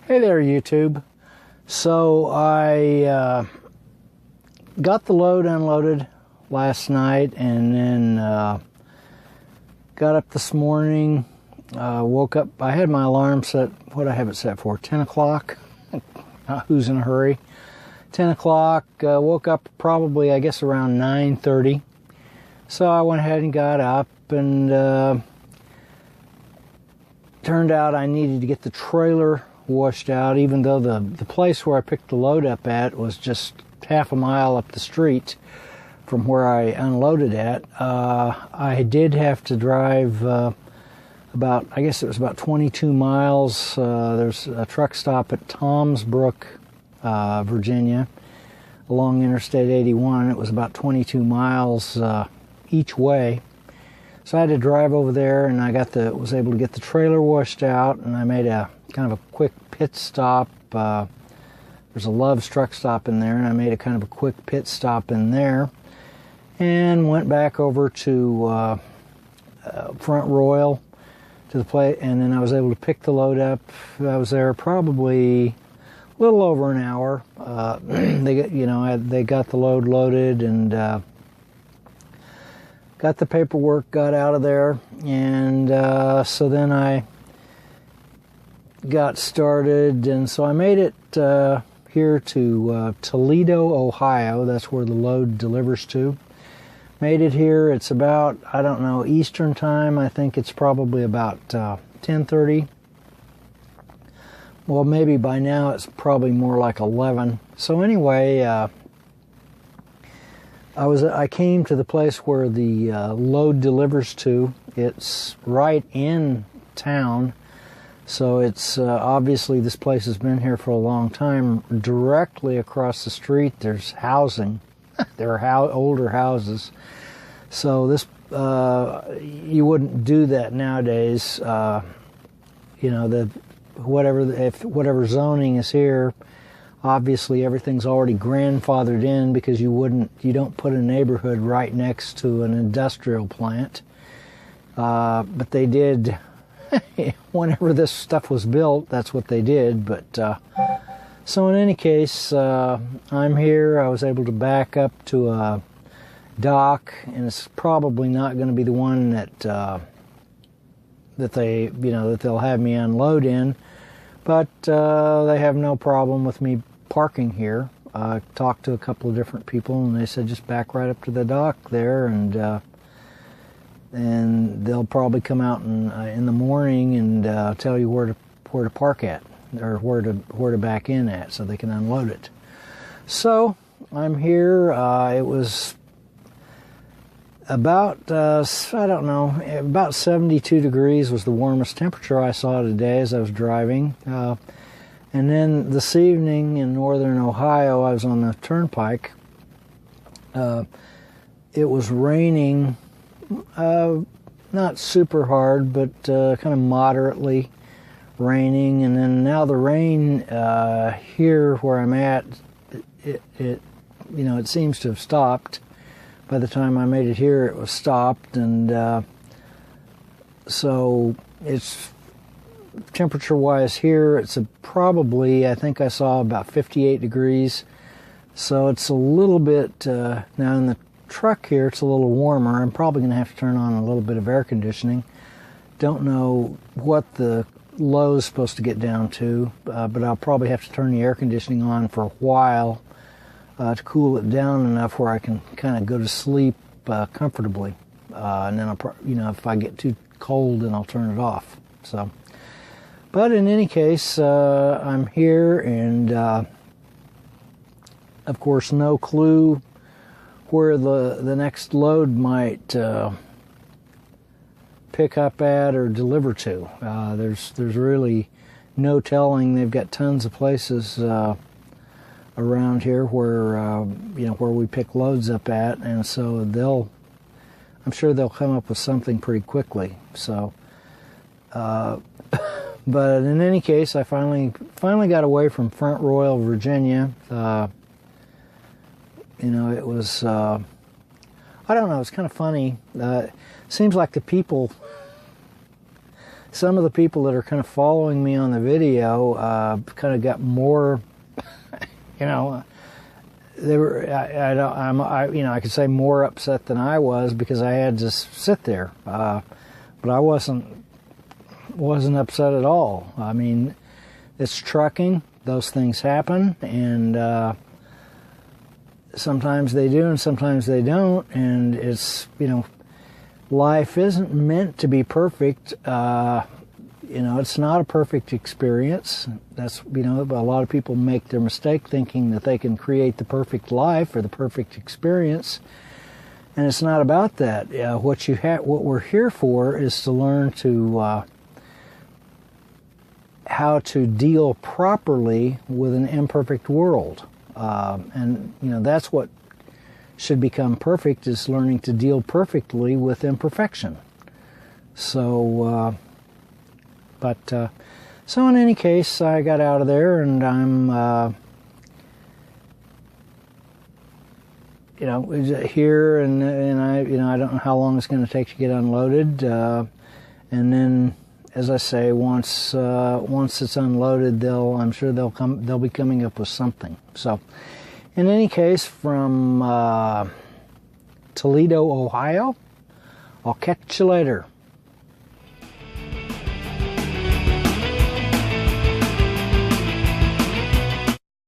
Hey there, YouTube. So I got the load unloaded last night, and then got up this morning, woke up. I had my alarm set, what did I have it set for? 10 o'clock? Who's in a hurry? 10 o'clock, woke up probably, I guess, around 9:30. So I went ahead and got up, and turned out I needed to get the trailer washed out, even though the place where I picked the load up at was just half a mile up the street from where I unloaded at. I did have to drive about, I guess it was about 22 miles. There's a truck stop at Tomsbrook, Virginia, along Interstate 81. It was about 22 miles each way. So I had to drive over there, and I was able to get the trailer washed out, and I made a kind of a quick pit stop. There's a Love's truck stop in there, and I made a kind of a quick pit stop in there, and went back over to Front Royal to the place, and then I was able to pick the load up. I was there probably a little over an hour. They got the load loaded, and got the paperwork, got out of there, and so then I got started, and so I made it here to Toledo, Ohio. That's where the load delivers to. Made it here. It's about, I don't know, Eastern time. I think it's probably about 10:30. Well, maybe by now it's probably more like 11. So anyway, I came to the place where the load delivers to. It's right in town, so it's obviously this place has been here for a long time. Directly across the street, there's housing. There are older houses, so this you wouldn't do that nowadays. Whatever zoning is here. Obviously, everything's already grandfathered in because you don't put a neighborhood right next to an industrial plant. But they did, whenever this stuff was built, that's what they did. But so in any case, I'm here. I was able to back up to a dock, and it's probably not going to be the one that they'll have me unload in. But they have no problem with me parking here. I talked to a couple of different people, and they said just back right up to the dock there, and they'll probably come out in the morning and tell you where to park at, or where to back in at, so they can unload it. So I'm here. It was about about 72 degrees was the warmest temperature I saw today as I was driving. And then this evening in northern Ohio, I was on the turnpike. It was raining, not super hard, but kind of moderately raining. And then now the rain here where I'm at, it seems to have stopped. By the time I made it here, it was stopped, and so it's temperature-wise here. It's probably, I think I saw about 58 degrees. So it's a little bit now in the truck here. It's a little warmer. I'm probably going to have to turn on a little bit of air conditioning. Don't know what the low is supposed to get down to, but I'll probably have to turn the air conditioning on for a while. To cool it down enough where I can kind of go to sleep comfortably, and then if I get too cold, then I'll turn it off. So, but in any case, I'm here, and of course, no clue where the next load might pick up at or deliver to. There's really no telling. They've got tons of places around here where where we pick loads up at, and so I'm sure they'll come up with something pretty quickly. So, but in any case, I finally got away from Front Royal, Virginia. It was I don't know. It's kind of funny. Seems like the people some of the people that are kind of following me on the video kind of got more, you know, they were, I could say more upset than I was because I had to sit there. But I wasn't upset at all. I mean, it's trucking. Those things happen, and sometimes they do and sometimes they don't, and it's, you know, life isn't meant to be perfect. You know, it's not a perfect experience. That's, you know, a lot of people make their mistake thinking that they can create the perfect life or the perfect experience, and it's not about that. What we're here for is to learn to how to deal properly with an imperfect world, and you know, that's what should become perfect, is learning to deal perfectly with imperfection. So, so in any case, I got out of there, and I'm, you know, here, and I, you know, I don't know how long it's going to take to get unloaded, and then, as I say, once it's unloaded, I'm sure they'll be coming up with something. So, in any case, from Toledo, Ohio, I'll catch you later.